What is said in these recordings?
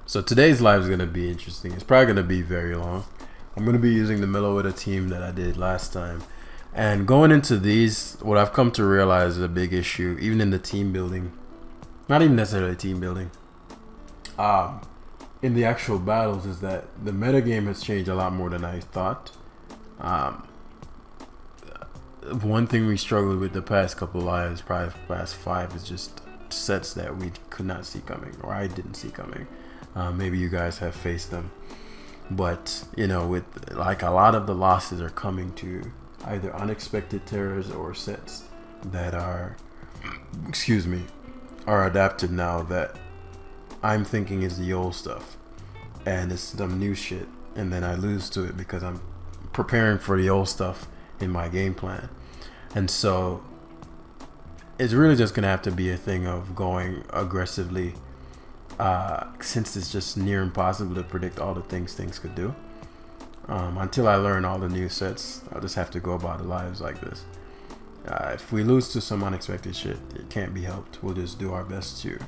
So today's live is going to be interesting. It's probably going to be very long. I'm going to be using the Mellow with a team that I did last time. And going into these, what I've come to realize is a big issue, even in the team building. Not even necessarily team building. In the actual battles is that the metagame has changed a lot more than I thought. One thing we struggled with the past couple lives, probably the past 5, is just sets that we could not see coming, or I didn't see coming. Maybe you guys have faced them, but you know, with like a lot of the losses are coming to either unexpected terrors or sets that are, are adapted now that I'm thinking is the old stuff, and it's some new shit, and then I lose to it because I'm preparing for the old stuff in my game plan. And so it's really just gonna have to be a thing of going aggressively, since it's just near impossible to predict all the things could do. Until I learn all the new sets, I'll just have to go about the lives like this. If we lose to some unexpected shit, it can't be helped. We'll just do our best to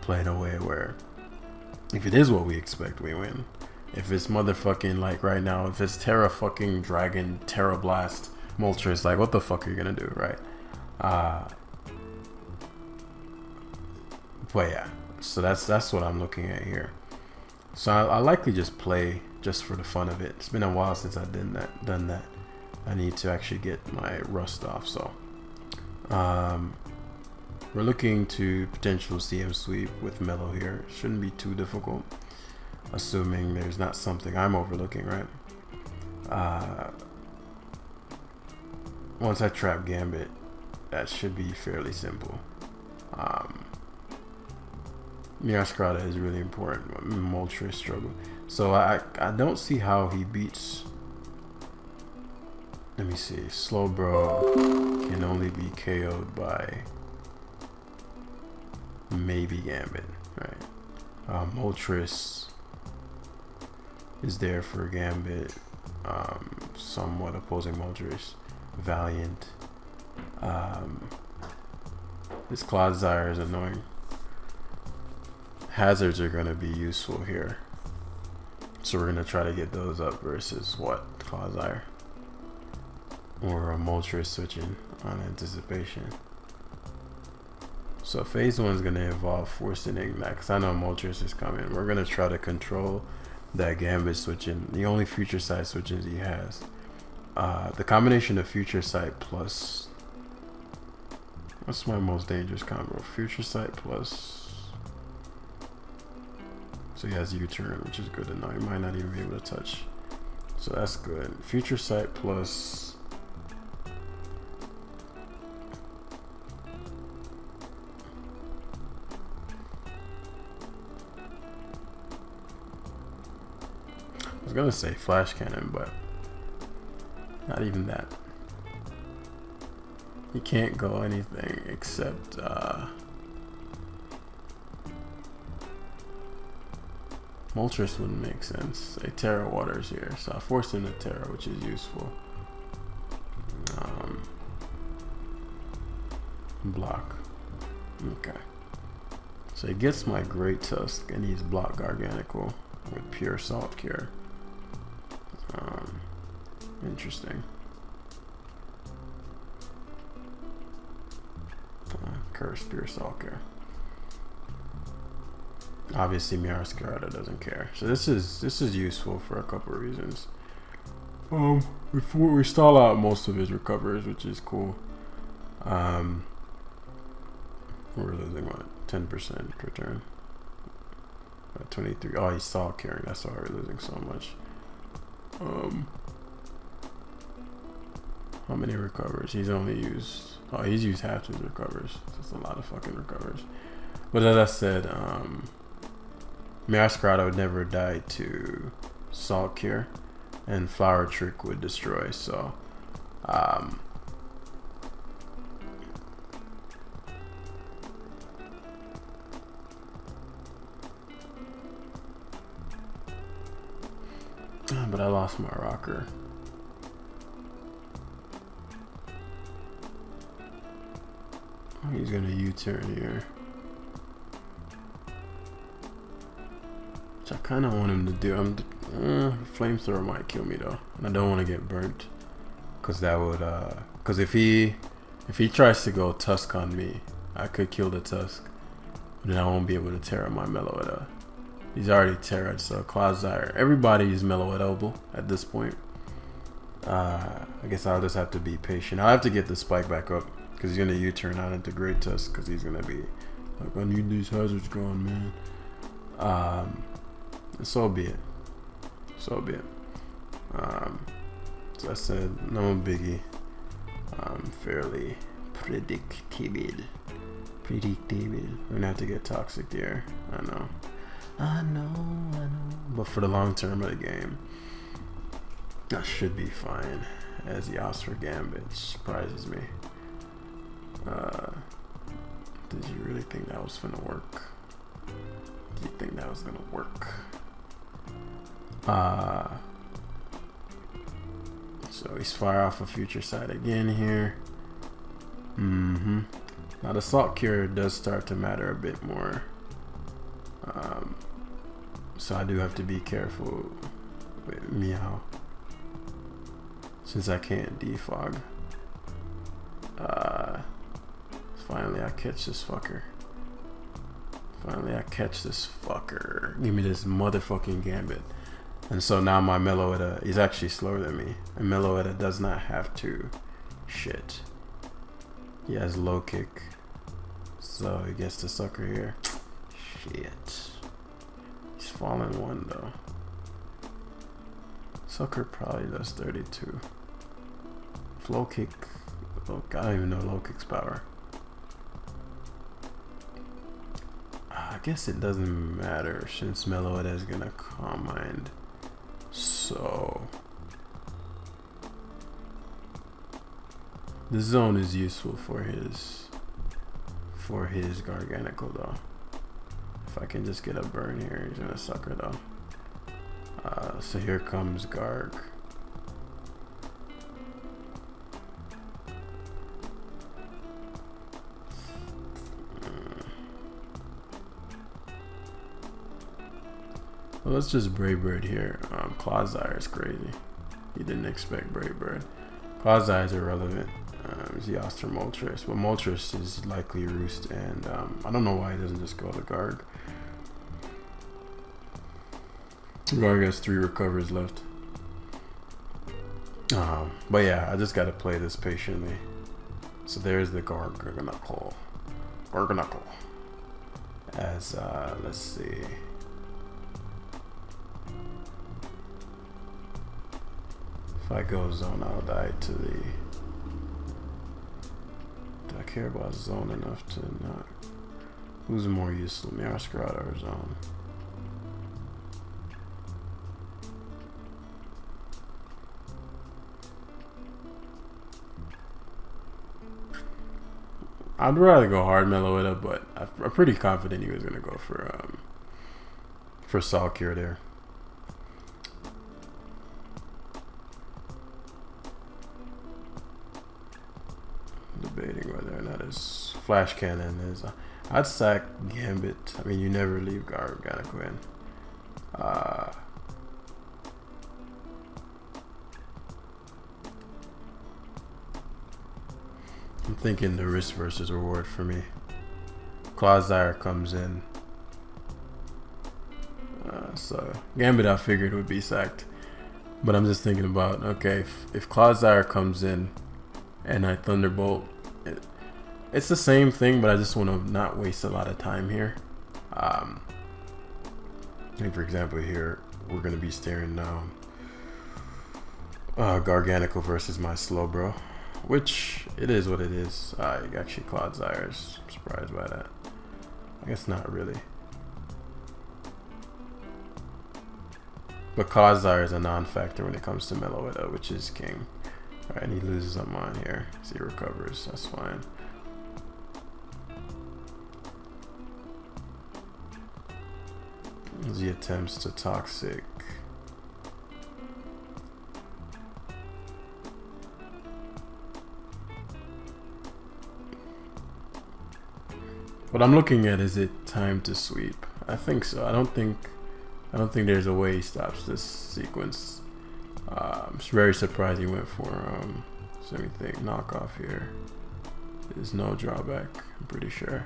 play in a way where if it is what we expect, we win. If it's motherfucking, like right now, if it's Terra fucking Dragon, Terra Blast, Moltres, like what the fuck are you gonna do, right? But yeah, so that's what I'm looking at here. So I likely just play just for the fun of it. It's been a while since I've done that. I need to actually get my rust off. So we're looking to potential CM sweep with Mellow here. Shouldn't be too difficult, assuming there's not something I'm overlooking, right? Once I trap Gambit, that should be fairly simple. Scarlet is really important. Moltres struggle. So I don't see how he beats. Let me see. Slowbro can only be KO'd by maybe Gambit, right? Moltres is there for Gambit. Somewhat opposing Moltres. Valiant. This Clodsire is annoying. Hazards are going to be useful here, so we're going to try to get those up versus what? Clodsire or a Moltres switching on anticipation. So phase 1 is going to involve forcing Ignite, because I know Moltres is coming. We're going to try to control that Gambit switching, the only future sight switches he has. The combination of future sight plus, what's my most dangerous combo? Future sight plus, so he has U-turn, which is good to know. He might not even be able to touch, so that's good. Future sight plus, I was gonna say flash cannon, but not even that. He can't go anything except Moltres wouldn't make sense. A Terra Waters here, so I forced him to Terra, which is useful. Block. Okay. So he gets my Great Tusk, and he's blocked Garganacl with pure Salt Cure. Interesting. Curse pure Salt Cure. Obviously Scarlet doesn't care, so this is useful for a couple of reasons. Before we stall out most of his recovers, which is cool. We're losing what, 10% per turn. 23. Oh, he's stall carrying. That's why we're losing so much. How many recovers? He's only used. Oh, he's used half his recovers. That's a lot of fucking recovers. But as I said, Scarlet would never die to Salt Cure, and Flower Trick would destroy. So, but I lost my rocker. He's gonna U-turn here. which I kind of want him to do. Flamethrower might kill me though, and I don't want to get burnt, because that would because if he tries to go Tusk on me, I could kill the Tusk, but then I won't be able to Terra my Meloetta. He's already Terra'd, so Clodsire. Everybody is Meloettable at this point. I guess I'll just have to be patient. I'll have to get the spike back up, because he's gonna U-turn out into Great Tusk, because he's gonna be like, I need these hazards gone, man. So be it. So be it. So I said, no biggie. Fairly predictable. We're gonna have to get toxic here. I know. But for the long term of the game, that should be fine. As the Oscar Gambit surprises me. Did you really think that was gonna work? Did you think that was gonna work? So he's fire off a future side again here. Now the Salt Cure does start to matter a bit more. So I do have to be careful with Meow, since I can't defog. Finally I catch this fucker. Give me this motherfucking Gambit. And so now my Meloetta is actually slower than me. And Meloetta does not have to shit. He has low kick. So he gets the sucker here. Shit. He's falling one though. Sucker probably does 32. Low kick. Oh, I don't even know low kick's power. I guess it doesn't matter since Meloetta is gonna Calm Mind. So the zone is useful for his Garganacl though. If I can just get a burn here, he's gonna sucker though. So here comes Garg. Well, let's just Brave Bird here. Clodsire is crazy. He didn't expect Brave Bird. Clodsire is irrelevant. He's the Oster Moltres, but Moltres is likely Roost, and I don't know why he doesn't just go to Garg. Garg has 3 recovers left. But yeah, I just gotta play this patiently. So there's the Garganacl. As let's see. If I go zone, I'll die to the... Do I care about zone enough to not... Who's more useful, me or Scarlet or zone? I'd rather go hard Meloetta, but I'm pretty confident he was gonna go for Salt Cure there. Debating whether or not his Flash Cannon is. I'd sack Gambit. I mean, you never leave Garganacl in. I'm thinking the risk versus reward for me. Clodsire comes in. So Gambit I figured would be sacked. But I'm just thinking about, okay, if Clodsire comes in and I Thunderbolt, it's the same thing, but I just want to not waste a lot of time here. Like for example here, we're going to be staring down Garganacl versus my Slowbro. Which, it is what it is. Actually, Clodsire, I'm surprised by that. I guess not really. But Clodsire is a non-factor when it comes to Meloetta, which is king. Alright, and he loses a mon here. So he recovers, that's fine. As he attempts to toxic. What I'm looking at, is it time to sweep? I think so. I don't think I don't think there's a way he stops this sequence. It's very surprised he went for so let me think, knockoff here. There's no drawback, I'm pretty sure.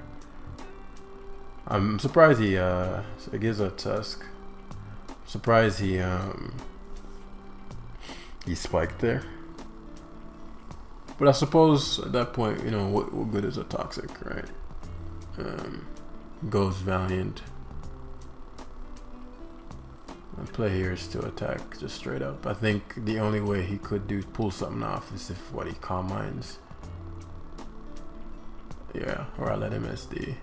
I'm surprised he it gives a tusk. I'm surprised he spiked there. But I suppose at that point, you know, what good is a toxic, right? Goes Valiant. The play here is to attack just straight up. I think the only way he could pull something off is if he calm minds. Yeah, or I let him SD.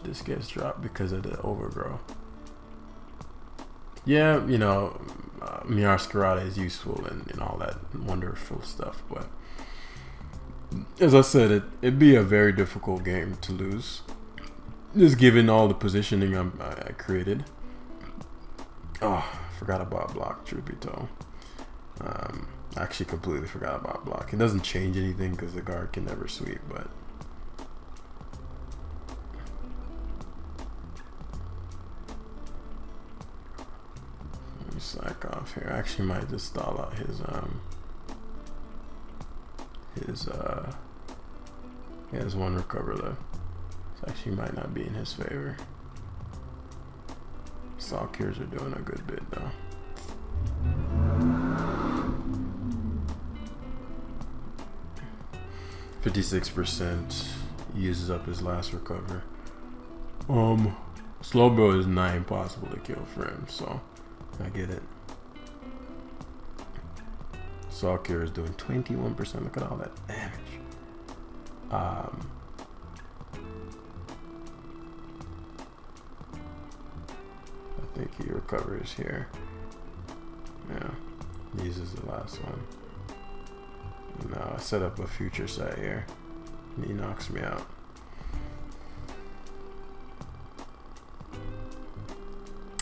This gets dropped because of the overgrow. Yeah, you know, Scarlet is useful and all that wonderful stuff, but as I said, it'd be a very difficult game to lose, just given all the positioning I created. Oh, forgot about block, truth be told. I actually completely forgot about block. It doesn't change anything because the guard can never sweep, but let me slack off here. I actually might just stall out he has one recover left. So actually might not be in his favor. Stalkers are doing a good bit though. %56% uses up his last recover. Slowbro is not impossible to kill for him, so I get it. Stalker is doing 21%. Look at all that damage. I think he recovers here. Yeah, uses the last one. No, I set up a future sight here. And he knocks me out.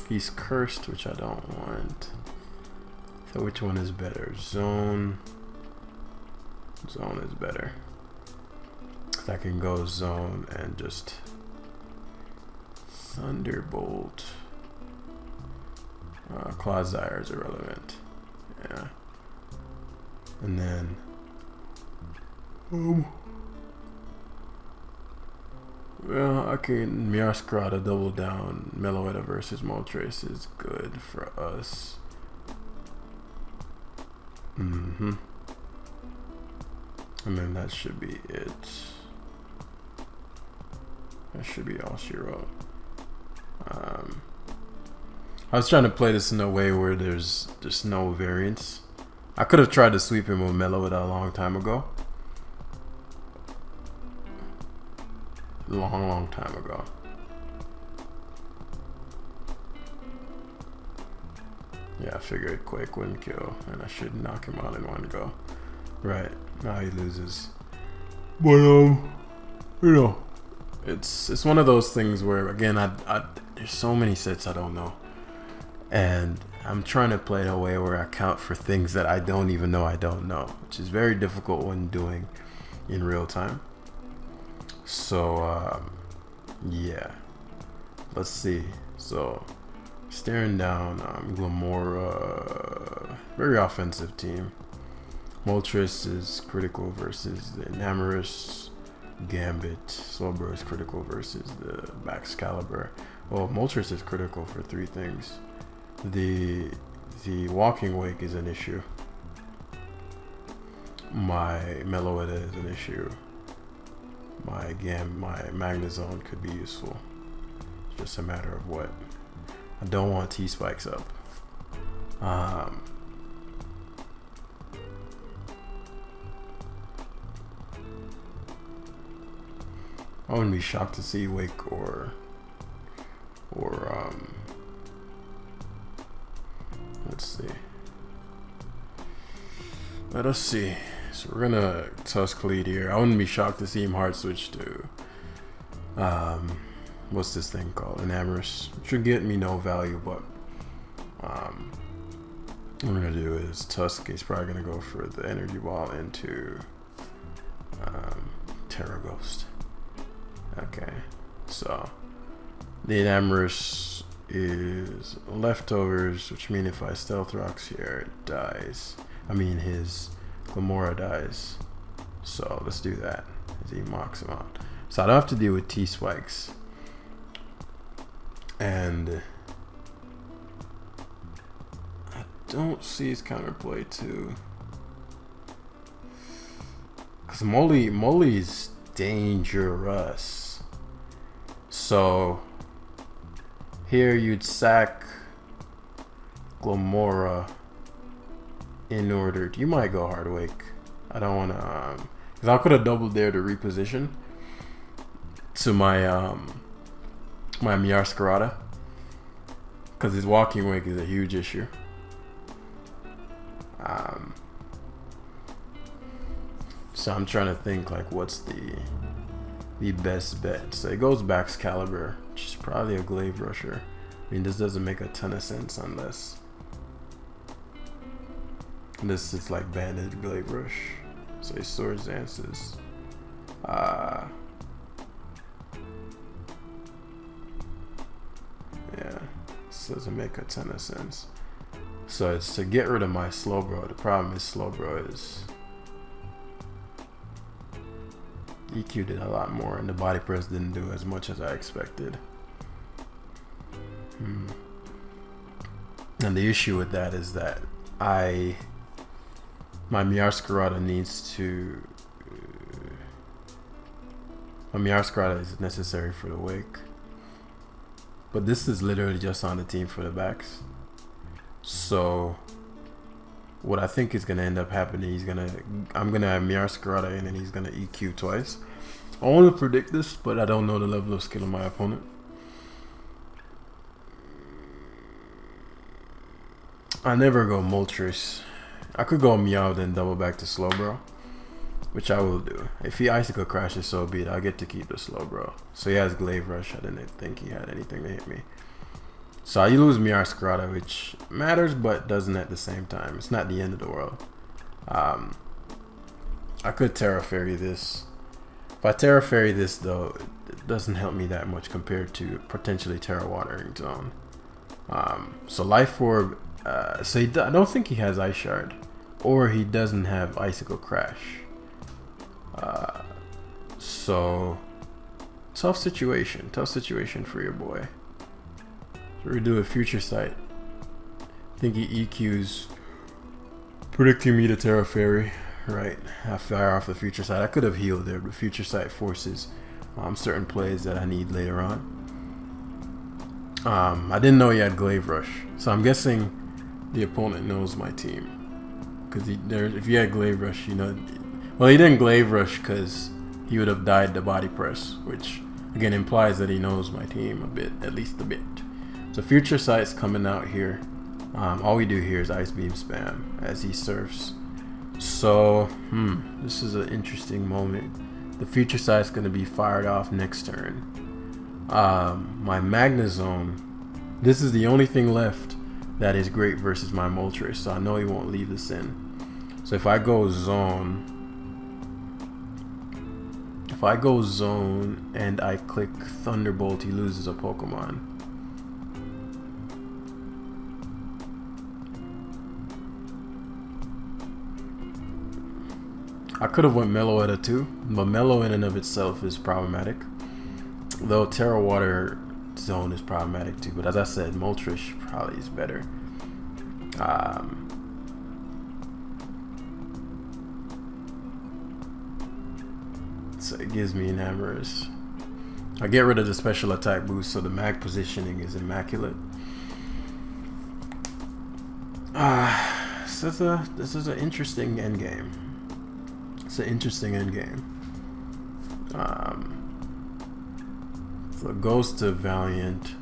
He's cursed, which I don't want. So which one is better? Zone. Zone is better. I can go zone and just Thunderbolt. Clawsire is irrelevant. Yeah. And then well, okay, Miaskrata double down. Meloetta versus Moltres is good for us. And then that should be it. That should be all she wrote. I was trying to play this in a way where there's just no variance. I could have tried to sweep him with Meloetta a long time ago. Long time ago. Yeah, I figured Quake wouldn't kill, and I should knock him out in one go. Right, now he loses. But you know, it's one of those things where, again, there's so many sets I don't know, and I'm trying to play in a way where I account for things that I don't even know I don't know, which is very difficult when doing in real time. So yeah, let's see. So staring down Glamora, very offensive team. Moltres is critical versus the Enamorus. Gambit. Slowbro is critical versus the Excalibur. Well, Moltres is critical for three things. The Walking Wake is an issue. My Meloetta is an issue. My Magnezone could be useful. It's just a matter of what. I don't want T-Spikes up. I wouldn't be shocked to see Wake or let's see. Let us see. So we're gonna Tusk lead here. I wouldn't be shocked to see him hard switch to what's this thing called? Enamorus. Should get me no value, but what we're gonna do is Tusk. He's probably gonna go for the energy ball into Terra Ghost. Okay, so the Enamorus is leftovers, which means if I stealth rocks here, it dies. I mean, his Glamora dies. So let's do that as he mocks him out. So I don't have to deal with T-Spikes. And I don't see his counterplay too. Because Molly's dangerous. So here you'd sack Glamora in order. You might go Hardwake. I don't want to, because I could have doubled there to reposition to my my Miarscarada, because his walking wake is a huge issue. So I'm trying to think like what's the best bet. So it goes back Excalibur, which is probably a Glaive Rusher. I mean, this doesn't make a ton of sense unless this is like Banded Glaive Rush. So he Swords Dances. Yeah, this doesn't make a ton of sense. So it's to get rid of my Slowbro. The problem is Slowbro is EQ did a lot more, and the body press didn't do as much as I expected. And the issue with that is that my Miarscarada needs to. My Miarscarada is necessary for the wake, but this is literally just on the team for the backs. So what I think is gonna end up happening, I'm gonna have Miarscarada in, and he's gonna EQ twice. I want to predict this, but I don't know the level of skill of my opponent. I never go Moltres. I could go Meow then double back to Slowbro, which I will do. If he Icicle crashes, so be it. I'll get to keep the Slowbro. So he has Glaive Rush. I didn't think he had anything to hit me. So you lose Miarscarada, which matters but doesn't at the same time. It's not the end of the world. I could Terra Fairy this. If I Terra Fairy this though, it doesn't help me that much compared to potentially Terra Watering Zone. So Life Orb, so I don't think he has Ice Shard, or he doesn't have Icicle Crash. So tough situation for your boy. So we do a Future Sight. I think he EQs, predicting me to Terra Fairy. Right, I fire off the Future Sight. I could have healed there, but Future Sight forces certain plays that I need later on. I didn't know he had Glaive Rush, so I'm guessing the opponent knows my team. Because if he had Glaive Rush, you know, well, he didn't Glaive Rush because he would have died to body press, which again implies that he knows my team a bit, at least a bit. So Future Sight's coming out here. All we do here is Ice Beam spam as he surfs. So, this is an interesting moment. The Future Sight's going to be fired off next turn. My Magnezone, this is the only thing left that is great versus my Moltres, so I know he won't leave this in. So if I go zone and I click Thunderbolt, he loses a Pokemon. I could have went Meloetta too, but Melo in and of itself is problematic. Though Terra Water Zone is problematic too, but as I said, Moltres probably is better. So it gives me Enamorus. I get rid of the special attack boost, so the mag positioning is immaculate. This is an interesting endgame. It's an interesting endgame. So it goes to Valiant.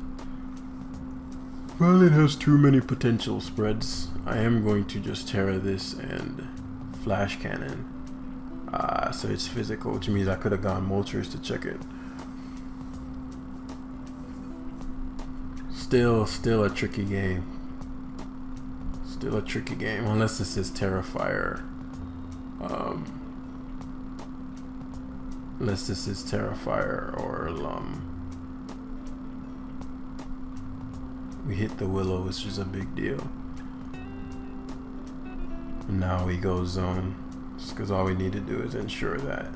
Valiant has too many potential spreads. I am going to just Terra this and Flash Cannon. So it's physical, which means I could have gone Moltres to check it. Still a tricky game. Still a tricky game, unless this is Terrifier. Unless this is Terrifier or we hit the Willow, which is a big deal. And now we go zone, because all we need to do is ensure that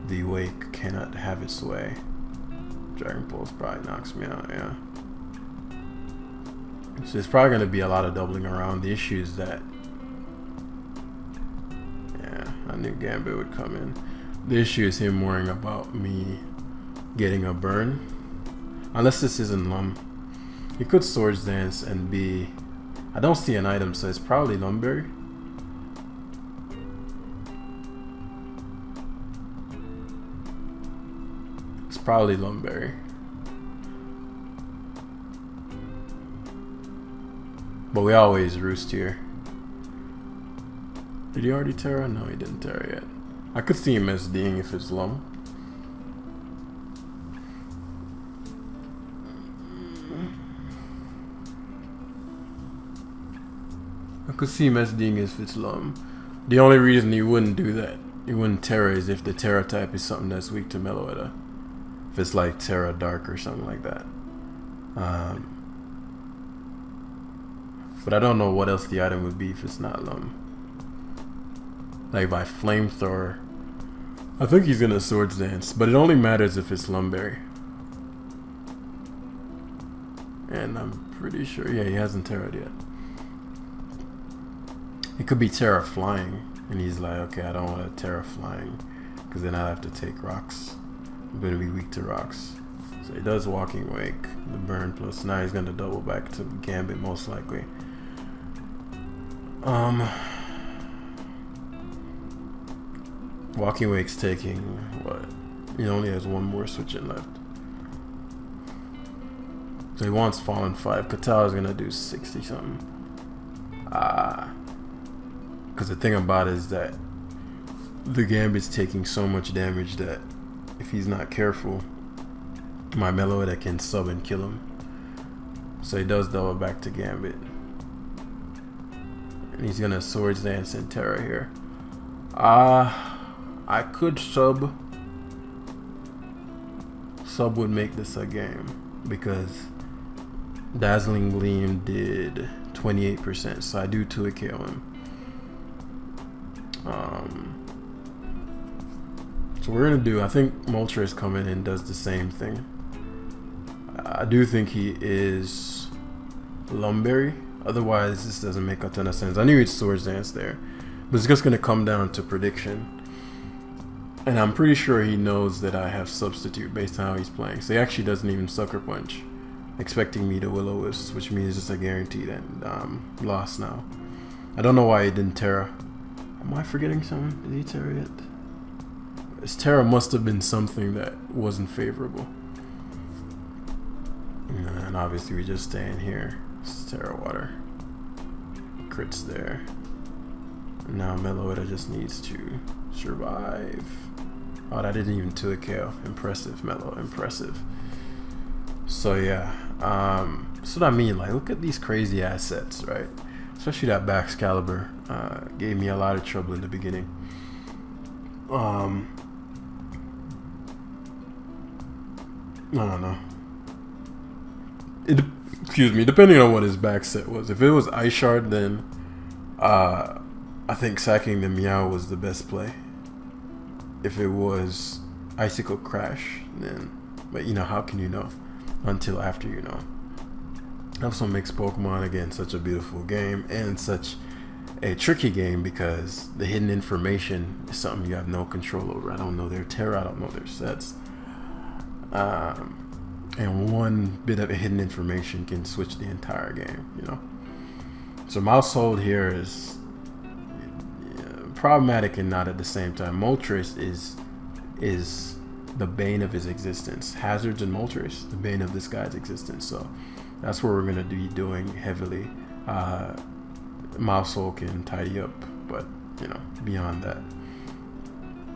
the Wake cannot have its way. Dragon Pulse probably knocks me out, yeah. So there's probably going to be a lot of doubling around. The issue is that, yeah, I knew Gambit would come in. The issue is him worrying about me getting a burn. Unless this isn't Lum. He could Swords Dance and be... I don't see an item, so it's probably Lumberry. It's probably Lumberry. But we always roost here. Did he already Terra? No, he didn't Terra yet. I could see him SDing if it's Lum. I could see him SDing if it's Lum. The only reason he wouldn't do that, he wouldn't Terra, is if the Terra type is something that's weak to Meloetta. If it's like Terra Dark or something like that. But I don't know what else the item would be if it's not Lum. Like by Flamethrower, I think he's gonna Swords Dance, but it only matters if it's Lumberry. And I'm pretty sure, yeah, he hasn't Terra'd yet. It could be Terra Flying, and he's like, okay, I don't want to Terra Flying, because then I have to take rocks. I'm gonna be weak to rocks. So he does Walking Wake, the burn plus. Now he's gonna double back to Gambit most likely. Walking Wake's taking what? He only has one more switching left. So he wants Fallen 5. Katao is gonna do 60 something. Because the thing about it is that the Gambit's taking so much damage that if he's not careful, my Meloetta can sub and kill him. So he does double back to Gambit. And he's gonna Swords Dance and Terra here. I could sub. Sub would make this a game because Dazzling Gleam did 28%, so I do 2 KO him. So we're gonna do, I think Moltres coming in and does the same thing. I do think he is Lumberry, otherwise this doesn't make a ton of sense. I knew he'd Swords Dance there, but it's just gonna come down to prediction. And I'm pretty sure he knows that I have Substitute based on how he's playing. So he actually doesn't even Sucker Punch, expecting me to Will-O-Wisp, which means it's a guaranteed loss now. I don't know why he didn't Terra. Am I forgetting something? Did he Terra yet? His Terra must have been something that wasn't favorable. And obviously we just stay in here. It's Terra Water. Crits there. Now Meloetta just needs to survive. Oh, that didn't even 2 KO. Impressive, Melo. Impressive. So yeah. That's what I mean. Like, look at these crazy assets, right? Especially that Baxcalibur. Gave me a lot of trouble in the beginning. I don't know. Excuse me. Depending on what his back set was. If it was Ice Shard, then I think sacking the Meow was the best play. If it was Icicle Crash, then, but you know, how can you know until after you know? Also makes Pokemon, again, such a beautiful game and such a tricky game because the hidden information is something you have no control over. I don't know their Terra, I don't know their sets. And one bit of hidden information can switch the entire game, you know? So Mousehold here is problematic and not at the same time. Moltres is the bane of his existence. Hazards and Moltres, the bane of this guy's existence. So that's what we're gonna be doing heavily. Mousehold can tidy up, but you know, beyond that,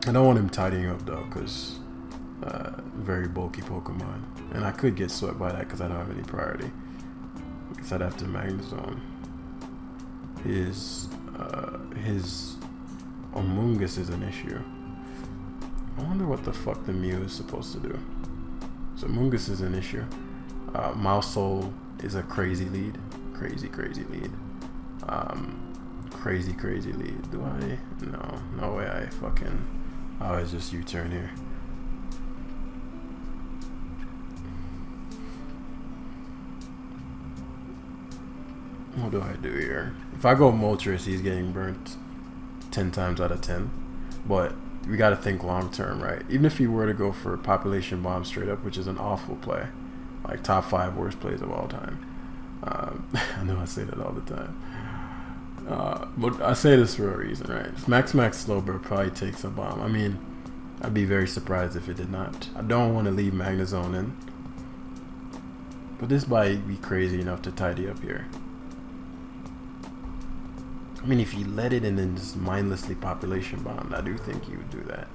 I don't want him tidying up though, because very bulky Pokemon, and I could get swept by that because I don't have any priority. Because I'd have to Magnezone. His Amoonguss is an issue. I wonder what the fuck the Mew is supposed to do. So Amoonguss is an issue. Mousehold is a crazy lead. Crazy lead. Crazy lead. Do I? No way I fucking... I always just U-turn here. What do I do here? If I go Moltres, he's getting burnt 10 times out of 10. But we got to think long term, right? Even if he were to go for population bomb straight up, which is an awful play, like top 5 worst plays of all time. I know I say that all the time. But I say this for a reason, right? Max Slowbro probably takes a bomb. I mean, I'd be very surprised if it did not. I don't want to leave Magnezone in. But this might be crazy enough to tidy up here. I mean, if he let it in and just mindlessly population bombed, I do think he would do that.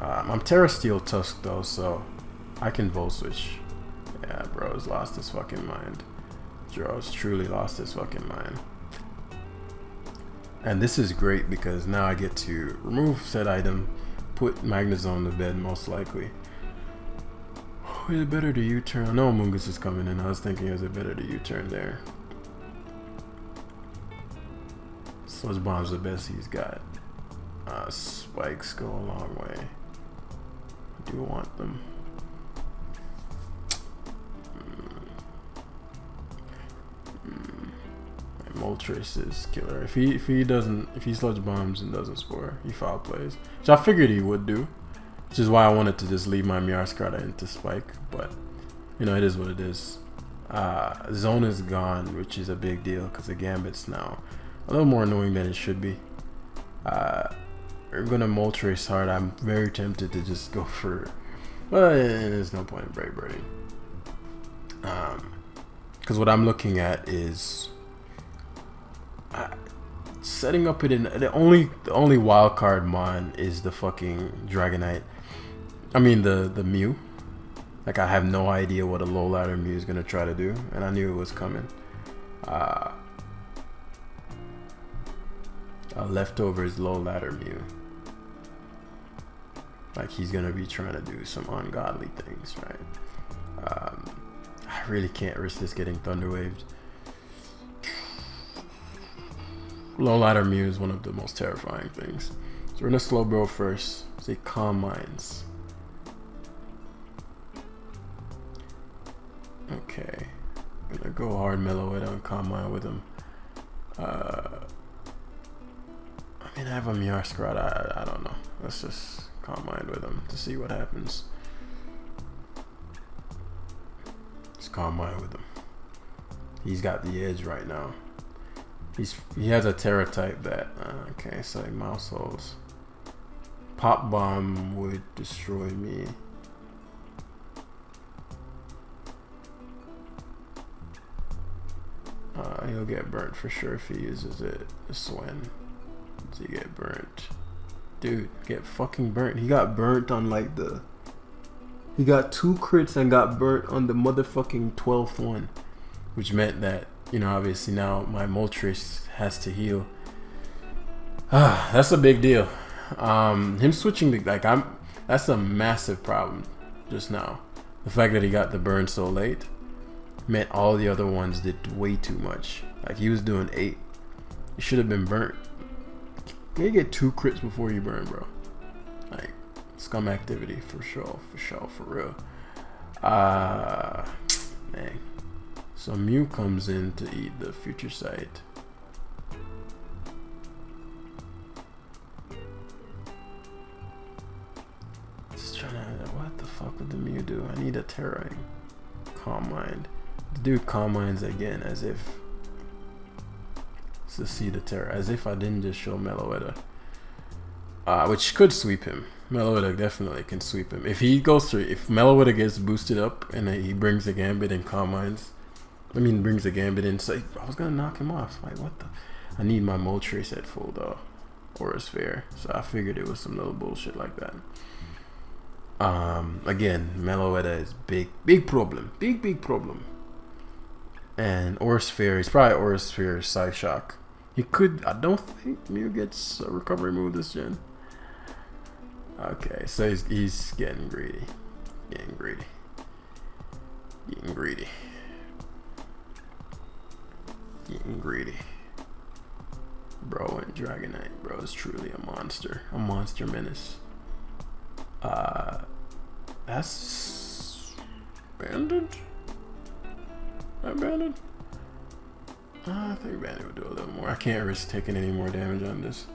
I'm Terra Steel Tusk though, so I can Volt Switch. Yeah, bro's lost his fucking mind. Bro's truly lost his fucking mind. And this is great because now I get to remove said item, put Magnezone to bed most likely. Is it better to U-turn? I know Mungus is coming in. I was thinking, is it better to U-turn there? Sludge Bomb's the best he's got. Spikes go a long way. I do want them. Moltres is killer. If he sludge bombs and doesn't spore, he foul plays, which I figured he would do, which is why I wanted to just leave my Meowscarada into Spike. But you know, it is what it is. Zone is gone, which is a big deal because the Gambit's now a little more annoying than it should be. We're gonna Moltres hard. I'm very tempted to just go for, well, there's no point in Brave Birding, because what I'm looking at is setting up it in the only wild card mon is the fucking Dragonite. I mean the Mew. Like, I have no idea what a low ladder Mew is gonna try to do, and I knew it was coming. A leftovers low ladder Mew. Like, he's gonna be trying to do some ungodly things, right? I really can't risk this getting Thunder Waved. Low ladder Mew is one of the most terrifying things. So we're gonna Slowbro first. Say Calm Minds. Okay. I'm gonna go hard mellow it on Calm Mind with him. I mean, I have a Meowscarada. I don't know. Let's just Calm Mind with him to see what happens. Just Calm Mind with him. He's got the edge right now. He has a Terra type that okay, so like Mouse Holes. Pop Bomb would destroy me. He'll get burnt for sure if he uses it. Swen. Does he get burnt? Dude, get fucking burnt. He got burnt on like he got 2 crits and got burnt on the motherfucking 12th one, which meant that, you know, obviously now my Moltres has to heal. That's a big deal. Him switching to, like, that's a massive problem just now. The fact that he got the burn so late meant all the other ones did way too much. Like, he was doing 8. He should have been burnt. You get 2 crits before you burn, bro. Like, scum activity for sure, for real. Man. So Mew comes in to eat the Future Sight. Just trying to, what the fuck would the Mew do? I need a Terrain. Calm Mind. The dude Calm Minds again, as if to see the Terra, as if I didn't just show Meloetta, which could sweep him. Meloetta definitely can sweep him if he goes through. If Meloetta gets boosted up and he brings a Gambit and Calm Minds, brings a Gambit in. So I was gonna knock him off. Like, what the? I need my Moltres at full though, or a Sphere. So I figured it was some little bullshit like that. Again, Meloetta is big problem, big problem. And Aurasphere, he's probably Aurasphere Psyshock. He could, I don't think Mew gets a recovery move this gen. Okay, so he's getting greedy. Getting greedy. Bro and Dragonite. Bro is truly a monster. A monster menace. That's Banded? That Banded? I think Banded would do a little more. I can't risk taking any more damage on this.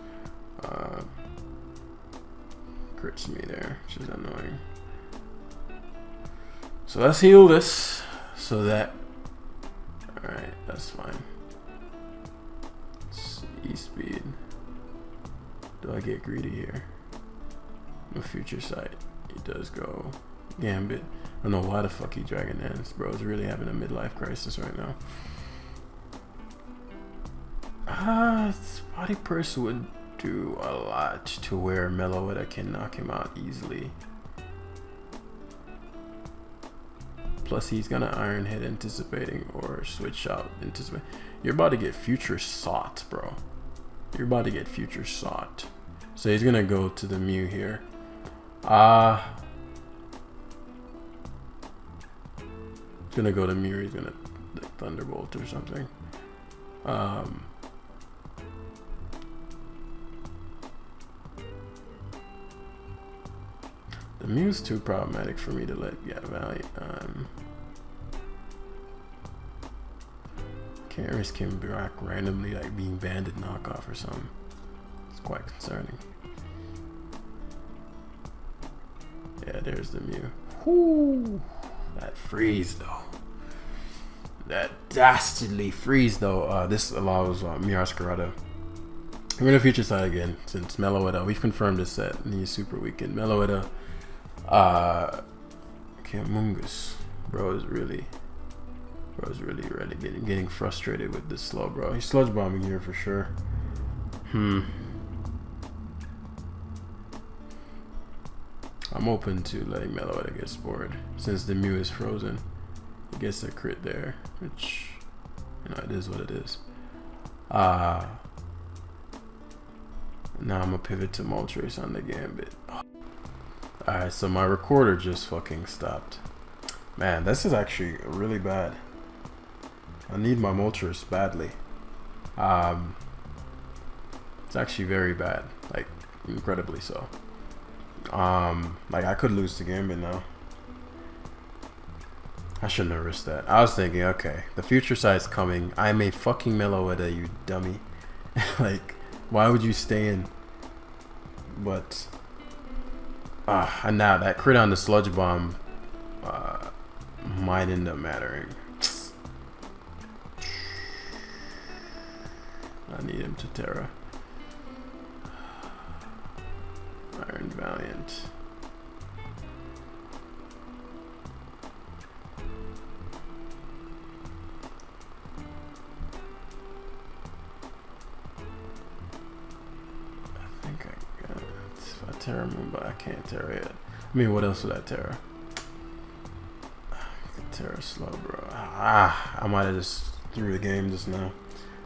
Crits me there, which is annoying. So let's heal this. So that... Alright, that's fine. E-speed. Do I get greedy here? No future sight. He does go Gambit. I don't know why the fuck he Dragon Dance. Bro is really having a midlife crisis right now. Body Purse would do a lot to where Meloetta can knock him out easily. Plus he's gonna Iron Head anticipating or switch out anticipating. You're about to get future sought, bro. You're about to get future sought. So he's gonna go to the Mew here. He's gonna go to Mew. He's gonna like, Thunderbolt or something. The Mew's too problematic for me to let get Valiant. Can't risk him back randomly like being banded knockoff or something. It's quite concerning. Yeah, there's the Mew. Whoo! That freeze though. That dastardly freeze though. This allows Miascarada. We're gonna future side again since Meloetta. We've confirmed this set and he's super weakened. Meloetta. Mungus. Bro is really getting frustrated with this slow, bro. He's sludge bombing here for sure. I'm open to letting Meloetta get spored since the Mew is frozen. He gets a crit there, which you know it is what it is. Now I'm gonna pivot to Moltres on the Gambit. Alright, so my recorder just fucking stopped. Man, this is actually really bad. I need my Moltres badly. It's actually very bad, like incredibly so. Like I could lose the Gambit now. I shouldn't have risked that. I was thinking, okay, the future side's coming. I'm a fucking Meloetta, you dummy. Like, why would you stay in? But and now that crit on the Sludge Bomb might end up mattering. I need him to Terra. Iron Valiant. I think I got it. If I Terra Moon, but I can't Terra yet. I mean, what else would I Terra? I could Terra slow, bro. I might have just threw the game just now.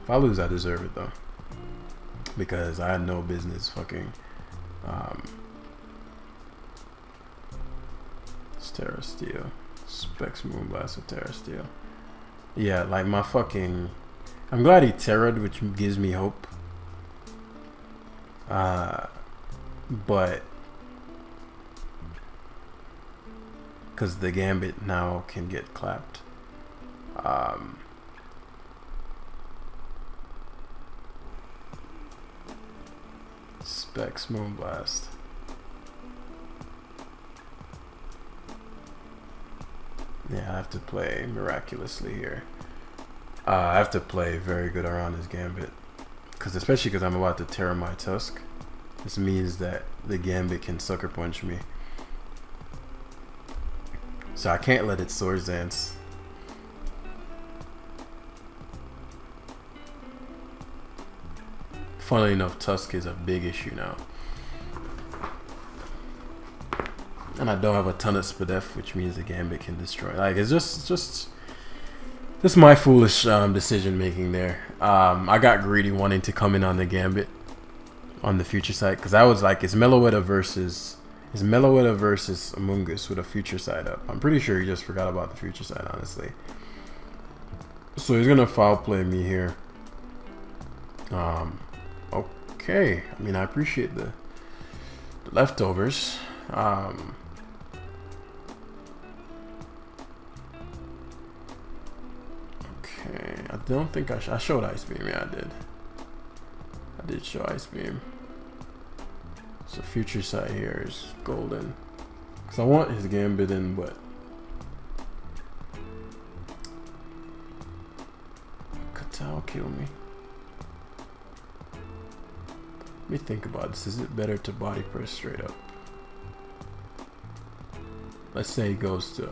If I lose, I deserve it though, because I had no business fucking. It's Terra Steel. Specs Moonblast with Terra Steel. Yeah, like my fucking. I'm glad he Terra'd, which gives me hope. But because the Gambit now can get clapped. Specs Moonblast. Yeah, I have to play miraculously here. I have to play very good around this Gambit, especially because I'm about to Terra my Tusk. This means that the Gambit can Sucker Punch me, so I can't let it Swords Dance. Funnily enough, Tusk is a big issue now. And I don't have a ton of Spadef, which means the Gambit can destroy. Like, it's just my foolish decision making there. I got greedy wanting to come in on the Gambit on the future side, because I was like, it's Meloetta versus Amungus with a future side up. I'm pretty sure he just forgot about the future side, honestly. So he's gonna foul play me here. Okay. I mean, I appreciate the leftovers. Okay. I don't think I showed Ice Beam. Yeah, I did. I did show Ice Beam. So future sight here is golden. Because I want his Gambit in, but Katao kill me. Let me think about this. Is it better to body press straight up? Let's say he goes to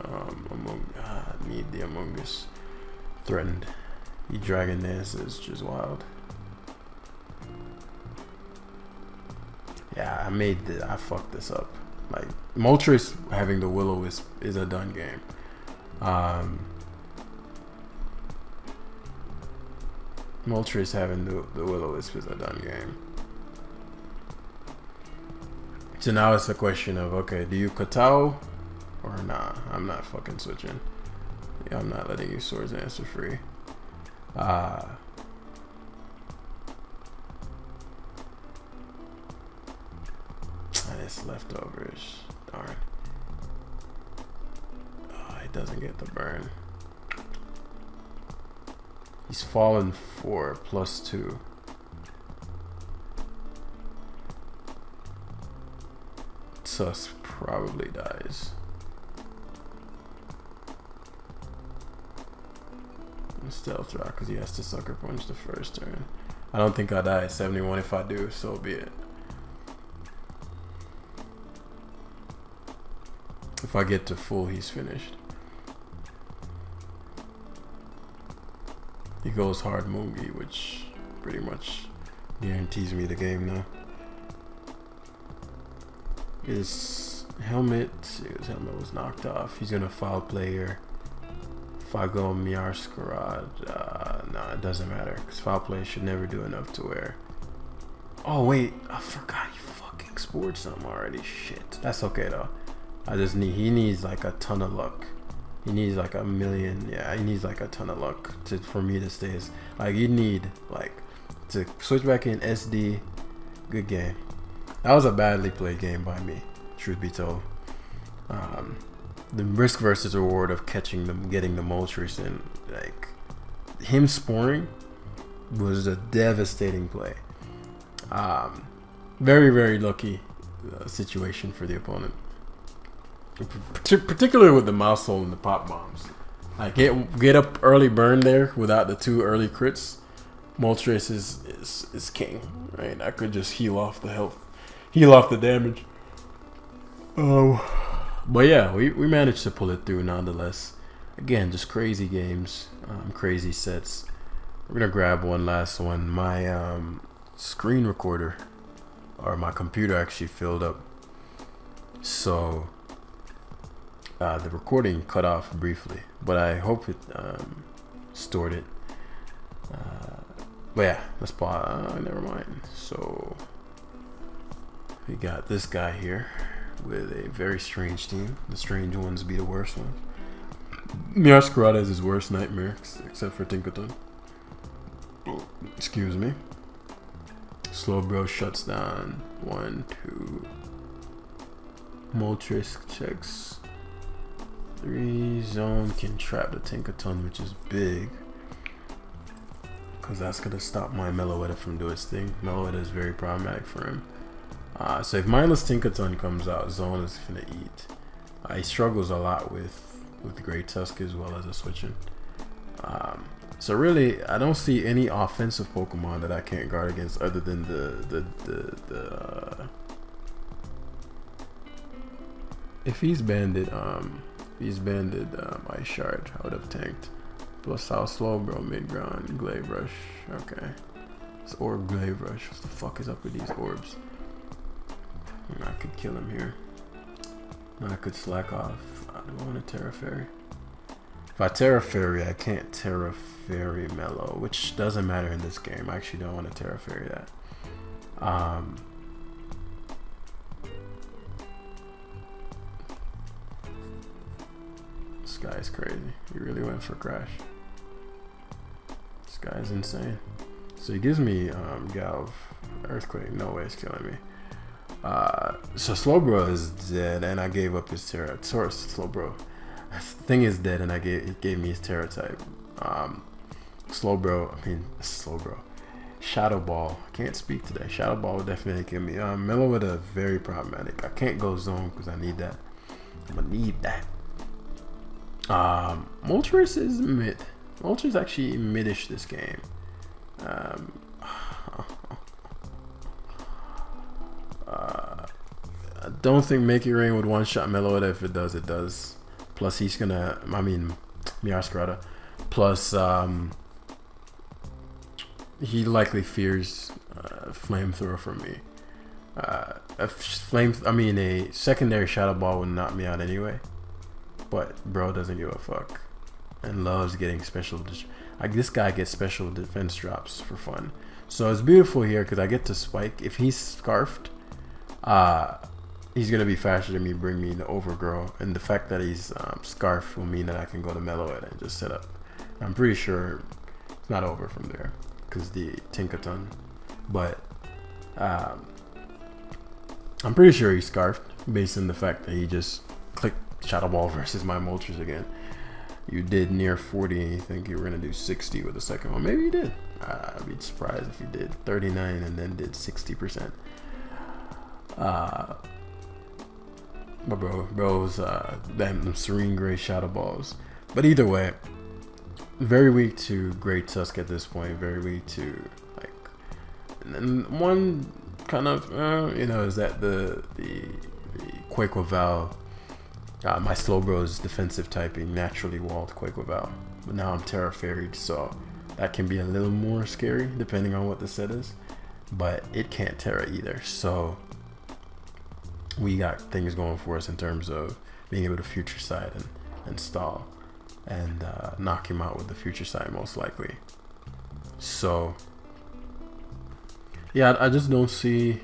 I need the Among Us. Threatened. He Dragon Dances, which is wild. Yeah, I fucked this up. Like, Moltres having the Will-O-Wisp is a done game. Moltres having the Will-O-Wisp is a done game. So now it's a question of, okay, do you Katao or nah? I'm not fucking switching. Yeah, I'm not letting you Swords answer free. It's leftovers. Darn. Oh, he doesn't get the burn. He's fallen for +2. Sus probably dies. Stealth rock because he has to sucker punch the first turn. I don't think I die at 71. If I do, so be it. If I get to full, he's finished. He goes hard Mungi, which pretty much guarantees me the game now. His helmet was knocked off. He's gonna foul play here. If I go Miarskarad, nah, it doesn't matter because foul play should never do enough to wear. Oh wait, I forgot he fucking spored something already. Shit, that's okay though. He needs like a ton of luck. He needs like a million. Yeah, he needs like a ton of luck for me to stay. Like, you need like to switch back in SD. Good game. That was a badly played game by me, truth be told. The risk versus reward of catching them, getting the Moltres in, like him sporing was a devastating play. Very, very lucky situation for the opponent. Particularly with the mouse hole and the pop bombs. Like, get up early burn there without the 2 early crits. Moltres is king, right? I could just heal off the health, heal off the damage. But yeah, we managed to pull it through nonetheless. Again, just crazy games, crazy sets. We're gonna grab one last one. My screen recorder, or my computer, actually filled up, so the recording cut off briefly, but I hope it stored it. But yeah, let's pause. Never mind. So we got this guy here with a very strange team. The strange ones be the worst ones. Miarskarada is his worst nightmare, except for Tinkaton. Excuse me. Slowbro shuts down 1, 2. Moltres checks 3. Zone can trap the Tinkaton, which is big, because that's gonna stop my Meloetta from doing its thing. Meloetta is very problematic for him. So if mindless Tinkaton comes out, Zone is gonna eat. He struggles a lot with Great Tusk as well as a switching. So really, I don't see any offensive Pokemon that I can't guard against other than if he's banded Ice Shard, I would have tanked. Plus how slow, bro. Mid ground, Glaive Rush. Okay, it's Orb Glaive Rush. What the fuck is up with these orbs? I could kill him here. I could slack off. I don't want to Terra Fairy. If I Terra Fairy, I can't Terra Fairy Mellow, which doesn't matter in this game. I actually don't want to Terra Fairy that. This guy is crazy. He really went for Crash. This guy is insane. So he gives me Galv, Earthquake. No way it's killing me. So Slowbro is dead, and I gave up his Terra. Slowbro. Thing is dead, and it gave me his Terra type. Slowbro. Shadow Ball. I can't speak today. Shadow Ball would definitely give me. Meloetta very problematic. I can't go zone because I need that. I'm gonna need that. Moltres is mid. Moltres actually midish this game. I don't think Make It Rain would one shot Meloetta. If it does, it does. Plus he's gonna. Miascarada. Plus he likely fears Flamethrower from me. A secondary Shadow Ball would knock me out anyway. But bro doesn't give a fuck and loves getting special. This guy gets special defense drops for fun. So it's beautiful here because I get to spike. If he's scarfed, he's gonna be faster than me. Bring me the overgrow, and the fact that he's scarfed will mean that I can go to Meloetta and just set up. I'm pretty sure it's not over from there because the Tinkaton, but I'm pretty sure he's scarfed based on the fact that he just clicked Shadow Ball versus my Moltres again. You did near 40 and you think you were going to do 60 with the second one. Maybe you did. I'd be surprised if you did 39 and then did 60%. But bro's them Serene Gray Shadow Balls. But either way, very weak to Great Tusk at this point. Very weak to and one kind of is that the Quaquaval. My Slowbro's defensive typing naturally walled Quaquaval, but now I'm Terra Fairied, so that can be a little more scary depending on what the set is. But it can't Terra either, so we got things going for us in terms of being able to future side and stall and knock him out with the future side most likely. So yeah, I just don't see.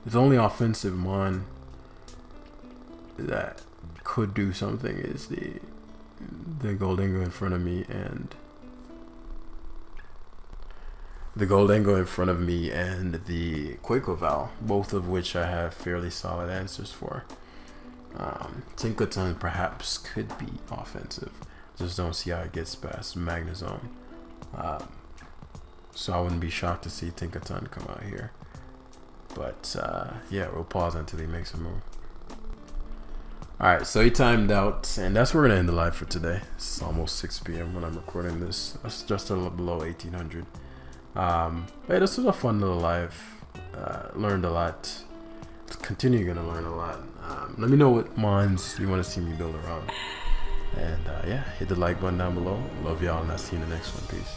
It's only offensive mon that could do something is the Goldengo in front of me and the Quaquaval, both of which I have fairly solid answers for. Tinkaton perhaps could be offensive. Just don't see how it gets past Magnezone. So I wouldn't be shocked to see Tinkaton come out here. But yeah, we'll pause until he makes a move. Alright, so he timed out, and that's where we're going to end the live for today. It's almost 6 p.m. when I'm recording this. It's just a little below 1800. Hey, this was a fun little live. Learned a lot. Continue going to learn a lot. Let me know what mons you want to see me build around. And yeah, hit the like button down below. Love y'all, and I'll see you in the next one. Peace.